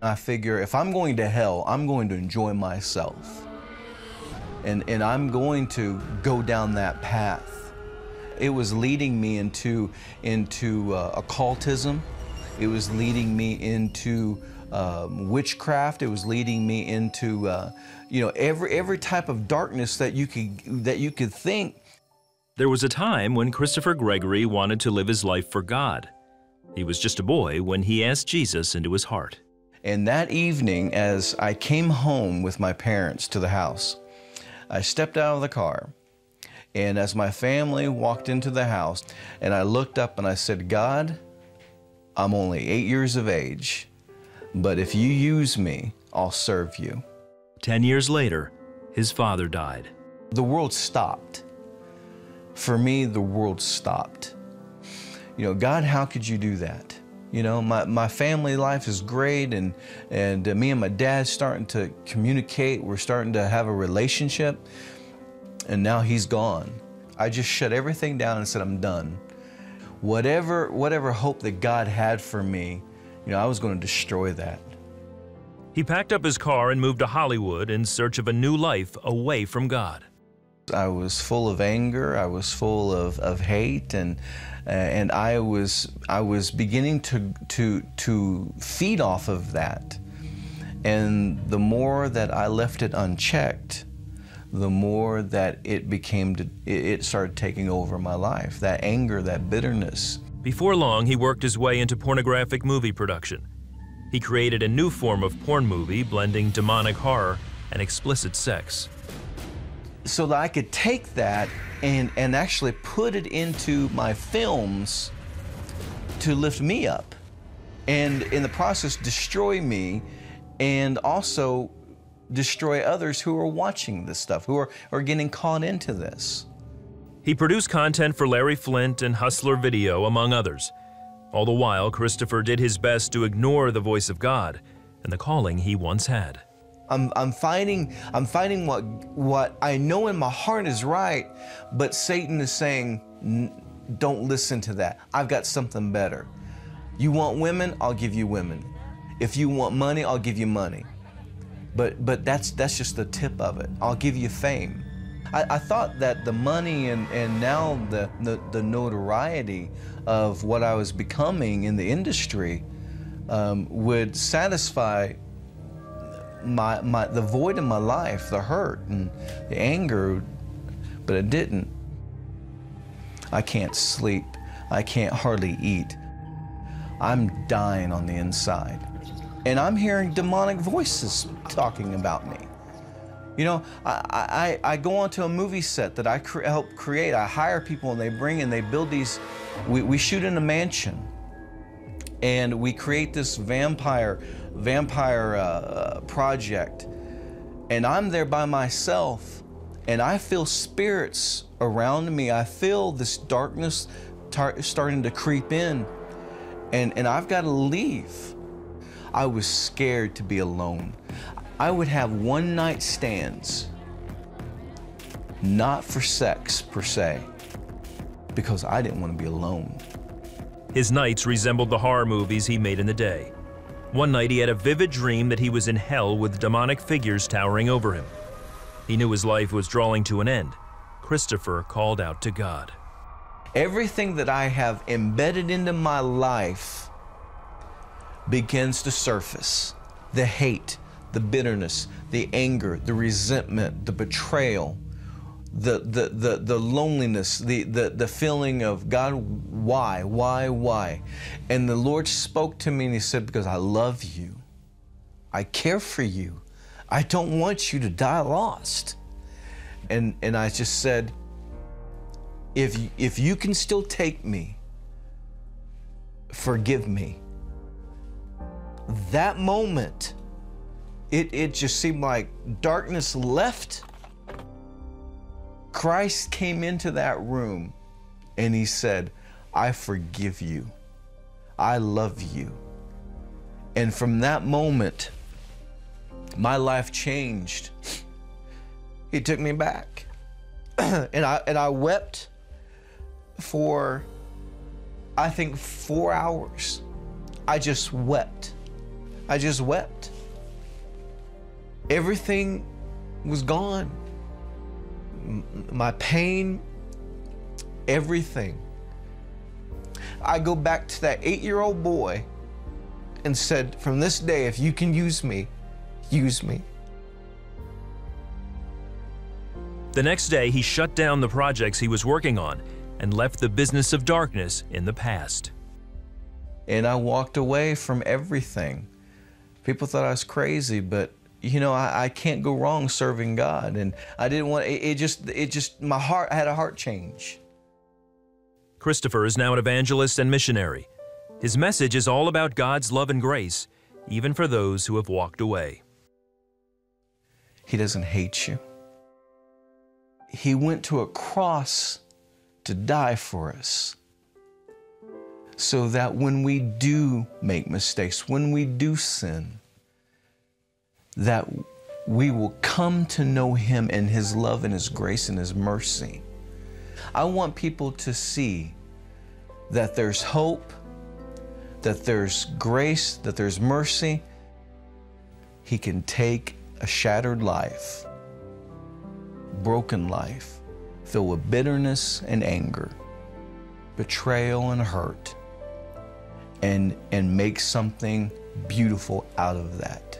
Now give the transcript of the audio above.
I figure if I'm going to hell, I'm going to enjoy myself. And I'm going to go down that path. It was leading me into occultism. It was leading me into witchcraft. It was leading me into every type of darkness that you could think. There was a time when Christopher Gregory wanted to live his life for God. He was just a boy when he asked Jesus into his heart. And that evening, as I came home with my parents to the house, I stepped out of the car, and as my family walked into the house, and I looked up and I said, God, I'm only 8 years of age, but if you use me, I'll serve you. 10 years later, his father died. The world stopped. For me, the world stopped. God, how could you do that? My family life is great, and me and my dad starting to communicate. We're starting to have a relationship, and now he's gone. I just shut everything down and said, I'm done. Whatever hope that God had for me, I was going to destroy that. He packed up his car and moved to Hollywood in search of a new life away from God. I was full of anger. I was full of hate, and I was beginning to feed off of that. And the more that I left it unchecked, the more that it started taking over my life. That anger, that bitterness. Before long, he worked his way into pornographic movie production. He created a new form of porn movie blending demonic horror and explicit sex. So that I could take that and actually put it into my films to lift me up, and in the process destroy me, and also destroy others who are watching this stuff, who are getting caught into this. He produced content for Larry Flynt and Hustler Video, among others. All the while, Christopher did his best to ignore the voice of God and the calling he once had. I'm fighting what I know in my heart is right, but Satan is saying, don't listen to that. I've got something better. You want women? I'll give you women. If you want money, I'll give you money. But that's just the tip of it. I'll give you fame. I thought that the money and now the notoriety of what I was becoming in the industry would satisfy the void in my life, the hurt and the anger, but it didn't. I can't sleep. I can't hardly eat. I'm dying on the inside. And I'm hearing demonic voices talking about me. I go onto a movie set that I help create. I hire people and they build these, we shoot in a mansion. And we create this vampire project, and I'm there by myself, and I feel spirits around me. I feel this darkness starting to creep in, and I've got to leave. I was scared to be alone. I would have one-night stands, not for sex per se, because I didn't want to be alone. His nights resembled the horror movies he made in the day. One night he had a vivid dream that he was in hell with demonic figures towering over him. He knew his life was drawing to an end. Christopher called out to God. Everything that I have embedded into my life begins to surface. The hate, the bitterness, the anger, the resentment, the betrayal, the loneliness, the feeling of, God, why? And the Lord spoke to me and he said, because I love you. I care for you. I don't want you to die lost. And I just said, if you can still take me, forgive me. That moment, it just seemed like darkness left. Christ came into that room and he said, I forgive you. I love you. And from that moment, my life changed. He took me back. and I wept for, I think, 4 hours. I just wept. I just wept. Everything was gone. My pain, everything. I go back to that 8-year-old boy and said, from this day, if you can use me, use me. The next day, he shut down the projects he was working on and left the business of darkness in the past. And I walked away from everything. People thought I was crazy, but you know, I can't go wrong serving God. And I didn't want, my heart, I had a heart change. Christopher is now an evangelist and missionary. His message is all about God's love and grace, even for those who have walked away. He doesn't hate you. He went to a cross to die for us, so that when we do make mistakes, when we do sin, that we will come to know Him and His love and His grace and His mercy. I want people to see that there's hope, that there's grace, that there's mercy. He can take a shattered life, broken life, filled with bitterness and anger, betrayal and hurt, and make something beautiful out of that.